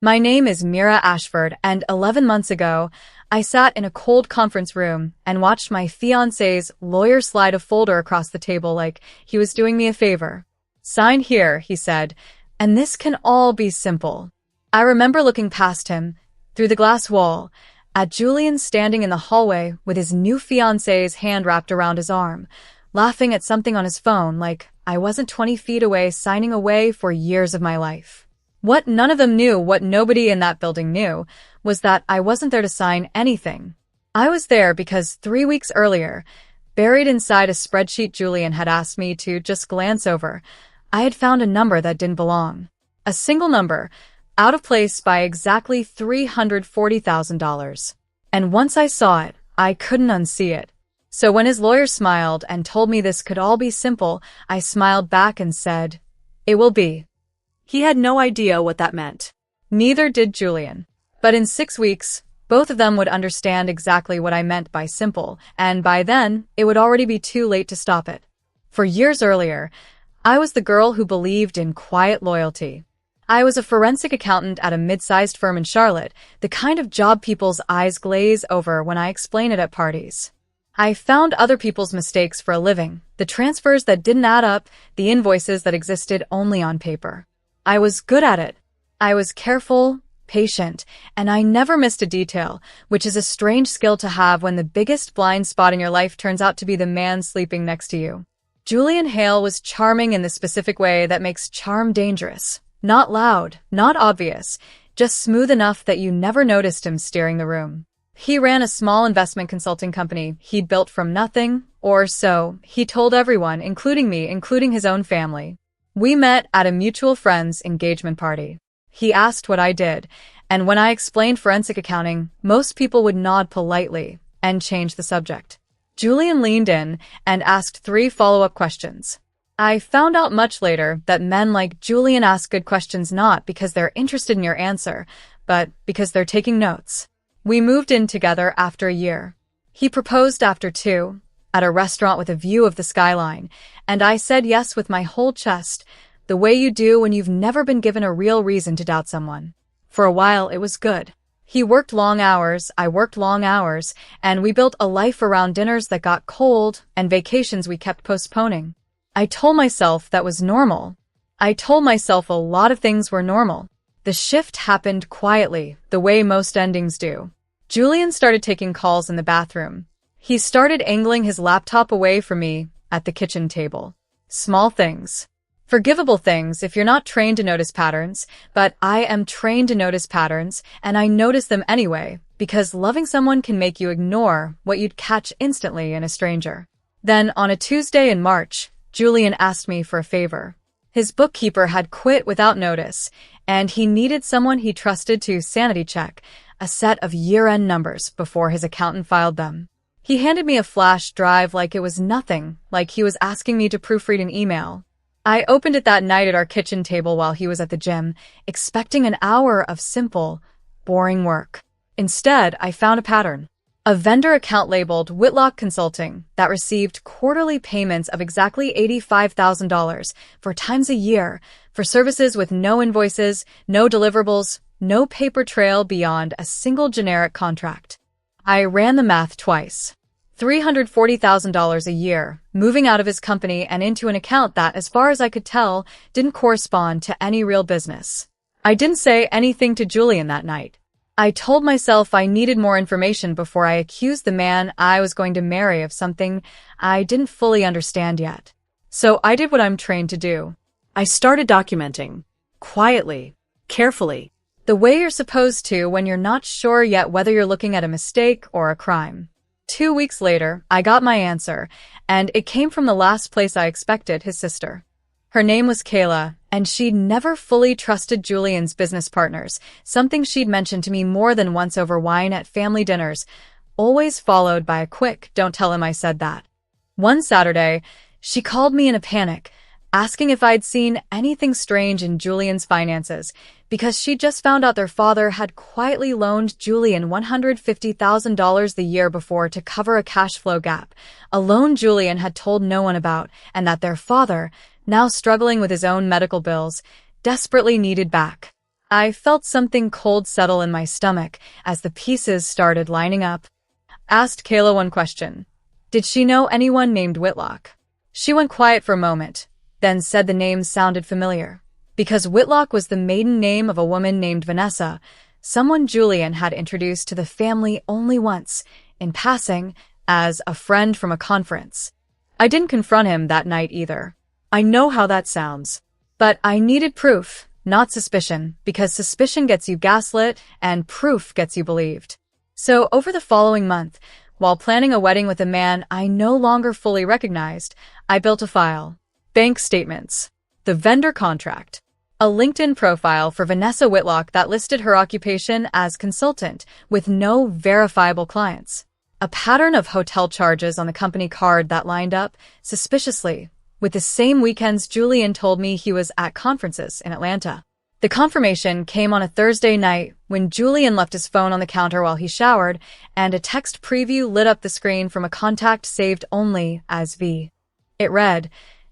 My name is Mira Ashford, and 11 months ago, I sat in a cold conference room and watched my fiancé's lawyer slide a folder across the table like he was doing me a favor. "Sign here," he said, "and this can all be simple." I remember looking past him, through the glass wall, at Julian standing in the hallway with his new fiancé's hand wrapped around his arm, laughing at something on his phone like I wasn't 20 feet away signing away for years of my life. What none of them knew, what nobody in that building knew, was that I wasn't there to sign anything. I was there because 3 weeks earlier, buried inside a spreadsheet Julian had asked me to just glance over, I had found a number that didn't belong. A single number, out of place by exactly $340,000. And once I saw it, I couldn't unsee it. So when his lawyer smiled and told me this could all be simple, I smiled back and said, "It will be." He had no idea what that meant. Neither did Julian. But in 6 weeks, both of them would understand exactly what I meant by simple, and by then, it would already be too late to stop it. For years earlier, I was the girl who believed in quiet loyalty. I was a forensic accountant at a mid-sized firm in Charlotte, the kind of job people's eyes glaze over when I explain it at parties. I found other people's mistakes for a living, the transfers that didn't add up, the invoices that existed only on paper. I was good at it. I was careful, patient, and I never missed a detail, which is a strange skill to have when the biggest blind spot in your life turns out to be the man sleeping next to you. Julian Hale was charming in the specific way that makes charm dangerous. Not loud, not obvious, just smooth enough that you never noticed him steering the room. He ran a small investment consulting company he'd built from nothing, or so he told everyone, including me, including his own family. We met at a mutual friend's engagement party. He asked what I did, and when I explained forensic accounting, most people would nod politely and change the subject. Julian leaned in and asked 3 follow-up questions. I found out much later that men like Julian ask good questions not because they're interested in your answer, but because they're taking notes. We moved in together after a year. He proposed after 2, at a restaurant with a view of the skyline, and I said yes with my whole chest, the way you do when you've never been given a real reason to doubt someone. For a while, it was good. He worked long hours, I worked long hours, and we built a life around dinners that got cold and vacations we kept postponing. I told myself that was normal. I told myself a lot of things were normal. The shift happened quietly, the way most endings do. Julian started taking calls in the bathroom. He started angling his laptop away from me at the kitchen table. Small things. Forgivable things if you're not trained to notice patterns, but I am trained to notice patterns, and I notice them anyway, because loving someone can make you ignore what you'd catch instantly in a stranger. Then, on a Tuesday in March, Julian asked me for a favor. His bookkeeper had quit without notice, and he needed someone he trusted to sanity check a set of year-end numbers before his accountant filed them. He handed me a flash drive like it was nothing, like he was asking me to proofread an email. I opened it that night at our kitchen table while he was at the gym, expecting an hour of simple, boring work. Instead, I found a pattern. A vendor account labeled Whitlock Consulting that received quarterly payments of exactly $85,000 for times a year for services with no invoices, no deliverables, no paper trail beyond a single generic contract. I ran the math twice. $340,000 a year, moving out of his company and into an account that, as far as I could tell, didn't correspond to any real business. I didn't say anything to Julian that night. I told myself I needed more information before I accused the man I was going to marry of something I didn't fully understand yet. So I did what I'm trained to do. I started documenting. Quietly. Carefully. The way you're supposed to when you're not sure yet whether you're looking at a mistake or a crime. 2 weeks later, I got my answer, and it came from the last place I expected, his sister. Her name was Kayla, and she'd never fully trusted Julian's business partners, something she'd mentioned to me more than once over wine at family dinners, always followed by a quick, "Don't tell him I said that." One Saturday, she called me in a panic, asking if I'd seen anything strange in Julian's finances, because she'd just found out their father had quietly loaned Julian $150,000 the year before to cover a cash flow gap, a loan Julian had told no one about, and that their father, now struggling with his own medical bills, desperately needed back. I felt something cold settle in my stomach as the pieces started lining up. Asked Kayla one question. Did she know anyone named Whitlock? She went quiet for a moment, then said the name sounded familiar. Because Whitlock was the maiden name of a woman named Vanessa, someone Julian had introduced to the family only once, in passing, as a friend from a conference. I didn't confront him that night either. I know how that sounds. But I needed proof, not suspicion, because suspicion gets you gaslit and proof gets you believed. So over the following month, while planning a wedding with a man I no longer fully recognized, I built a file. Bank statements. The vendor contract. A LinkedIn profile for Vanessa Whitlock that listed her occupation as consultant with no verifiable clients. A pattern of hotel charges on the company card that lined up, suspiciously, with the same weekends Julian told me he was at conferences in Atlanta. The confirmation came on a Thursday night when Julian left his phone on the counter while he showered, and a text preview lit up the screen from a contact saved only as V. It read,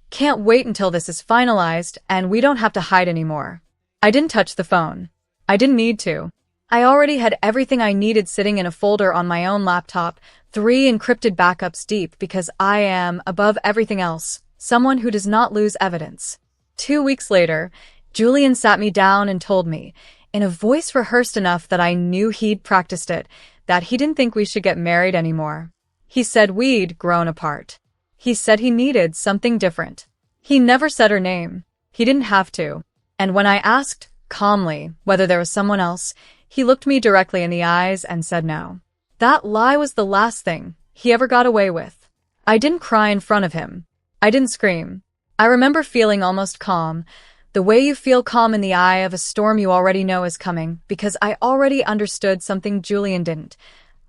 "Can't wait until this is finalized and we don't have to hide anymore." I didn't touch the phone. I didn't need to. I already had everything I needed sitting in a folder on my own laptop, 3 encrypted backups deep because I am, above everything else, someone who does not lose evidence. 2 weeks later, Julian sat me down and told me, in a voice rehearsed enough that I knew he'd practiced it, that he didn't think we should get married anymore. He said we'd grown apart. He said he needed something different. He never said her name. He didn't have to. And when I asked, calmly, whether there was someone else, he looked me directly in the eyes and said no. That lie was the last thing he ever got away with. I didn't cry in front of him. I didn't scream. I remember feeling almost calm, the way you feel calm in the eye of a storm you already know is coming, because I already understood something Julian didn't.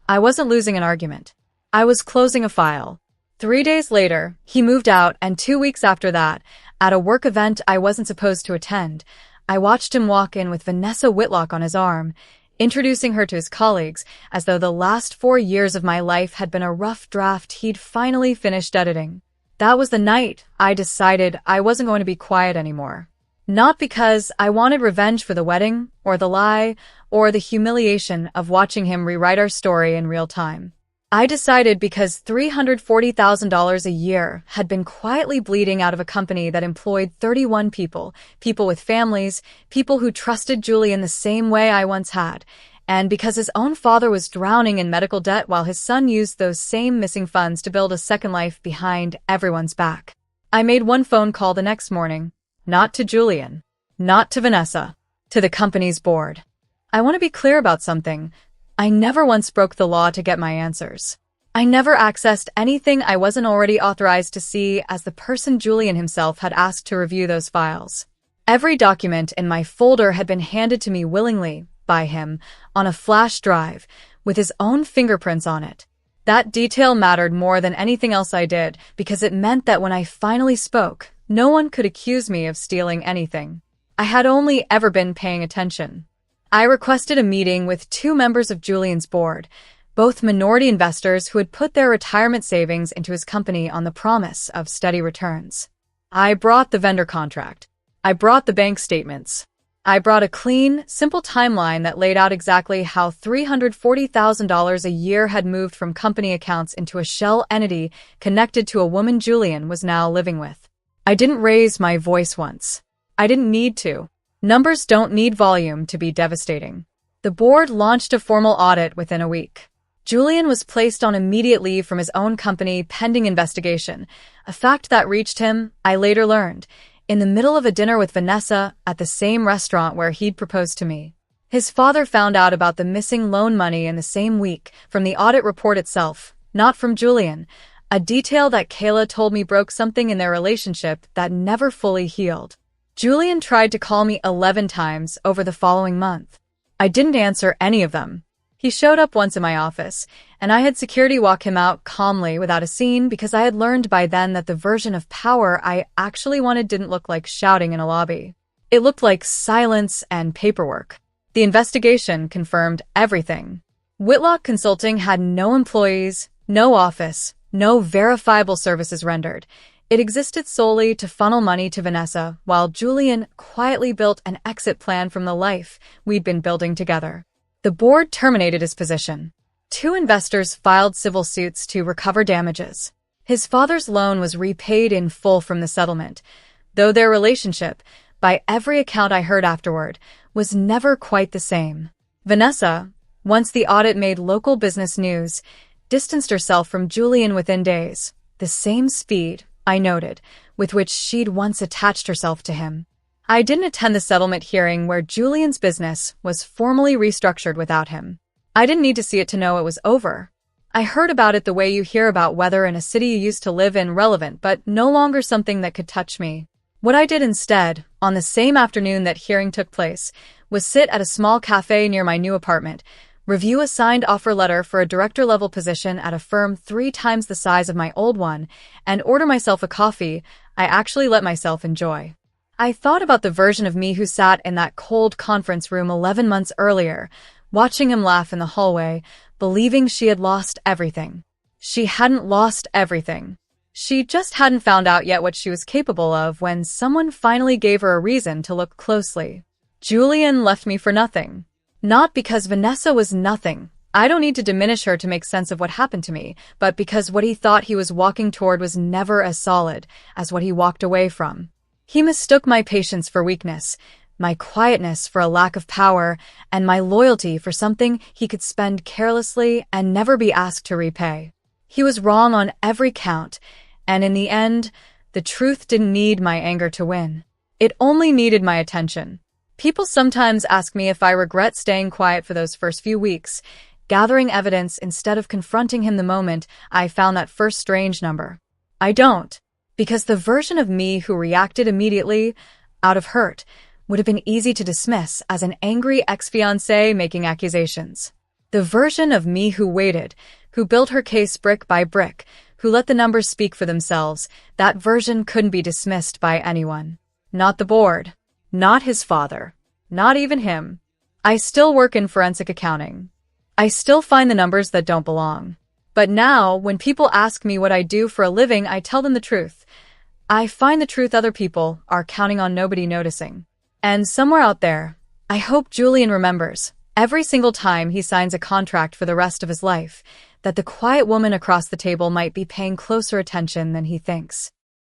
I wasn't losing an argument. I was closing a file. 3 days later, he moved out, and 2 weeks after that, at a work event I wasn't supposed to attend, I watched him walk in with Vanessa Whitlock on his arm, introducing her to his colleagues, as though the last 4 years of my life had been a rough draft he'd finally finished editing. That was the night I decided I wasn't going to be quiet anymore. Not because I wanted revenge for the wedding, or the lie, or the humiliation of watching him rewrite our story in real time. I decided because $340,000 a year had been quietly bleeding out of a company that employed 31 people, people with families, people who trusted Julian the same way I once had, and because his own father was drowning in medical debt while his son used those same missing funds to build a second life behind everyone's back. I made one phone call the next morning. Not to Julian. Not to Vanessa. To the company's board. I want to be clear about something. I never once broke the law to get my answers. I never accessed anything I wasn't already authorized to see, as the person Julian himself had asked to review those files. Every document in my folder had been handed to me willingly by him on a flash drive with his own fingerprints on it. That detail mattered more than anything else I did, because it meant that when I finally spoke, no one could accuse me of stealing anything. I had only ever been paying attention. I requested a meeting with 2 members of Julian's board, both minority investors who had put their retirement savings into his company on the promise of steady returns. I brought the vendor contract. I brought the bank statements. I brought a clean, simple timeline that laid out exactly how $340,000 a year had moved from company accounts into a shell entity connected to a woman Julian was now living with. I didn't raise my voice once. I didn't need to. Numbers don't need volume to be devastating. The board launched a formal audit within a week. Julian was placed on immediate leave from his own company pending investigation, a fact that reached him, I later learned, in the middle of a dinner with Vanessa at the same restaurant where he'd proposed to me. His father found out about the missing loan money in the same week from the audit report itself, not from Julian, a detail that Kayla told me broke something in their relationship that never fully healed. Julian tried to call me 11 times over the following month. I didn't answer any of them. He showed up once in my office, and I had security walk him out calmly without a scene because I had learned by then that the version of power I actually wanted didn't look like shouting in a lobby. It looked like silence and paperwork. The investigation confirmed everything. Whitlock Consulting had no employees, no office, no verifiable services rendered. It existed solely to funnel money to Vanessa, while Julian quietly built an exit plan from the life we'd been building together. The board terminated his position. 2 investors filed civil suits to recover damages. His father's loan was repaid in full from the settlement, though their relationship, by every account I heard afterward, was never quite the same. Vanessa, once the audit made local business news, distanced herself from Julian within days, the same speed, I noted, with which she'd once attached herself to him. I didn't attend the settlement hearing where Julian's business was formally restructured without him. I didn't need to see it to know it was over. I heard about it the way you hear about weather in a city you used to live in, relevant but no longer something that could touch me. What I did instead, on the same afternoon that hearing took place, was sit at a small cafe near my new apartment, review a signed offer letter for a director-level position at a firm 3 times the size of my old one, and order myself a coffee I actually let myself enjoy. I thought about the version of me who sat in that cold conference room 11 months earlier, watching him laugh in the hallway, believing she had lost everything. She hadn't lost everything. She just hadn't found out yet what she was capable of when someone finally gave her a reason to look closely. Julian left me for nothing. Not because Vanessa was nothing. I don't need to diminish her to make sense of what happened to me, but because what he thought he was walking toward was never as solid as what he walked away from. He mistook my patience for weakness, my quietness for a lack of power, and my loyalty for something he could spend carelessly and never be asked to repay. He was wrong on every count, and in the end, the truth didn't need my anger to win. It only needed my attention. People sometimes ask me if I regret staying quiet for those first few weeks, gathering evidence instead of confronting him the moment I found that first strange number. I don't, because the version of me who reacted immediately, out of hurt, would have been easy to dismiss as an angry ex-fiancé making accusations. The version of me who waited, who built her case brick by brick, who let the numbers speak for themselves, that version couldn't be dismissed by anyone. Not the board. Not his father. Not even him. I still work in forensic accounting. I still find the numbers that don't belong. But now, when people ask me what I do for a living, I tell them the truth. I find the truth other people are counting on nobody noticing. And somewhere out there, I hope Julian remembers, every single time he signs a contract for the rest of his life, that the quiet woman across the table might be paying closer attention than he thinks.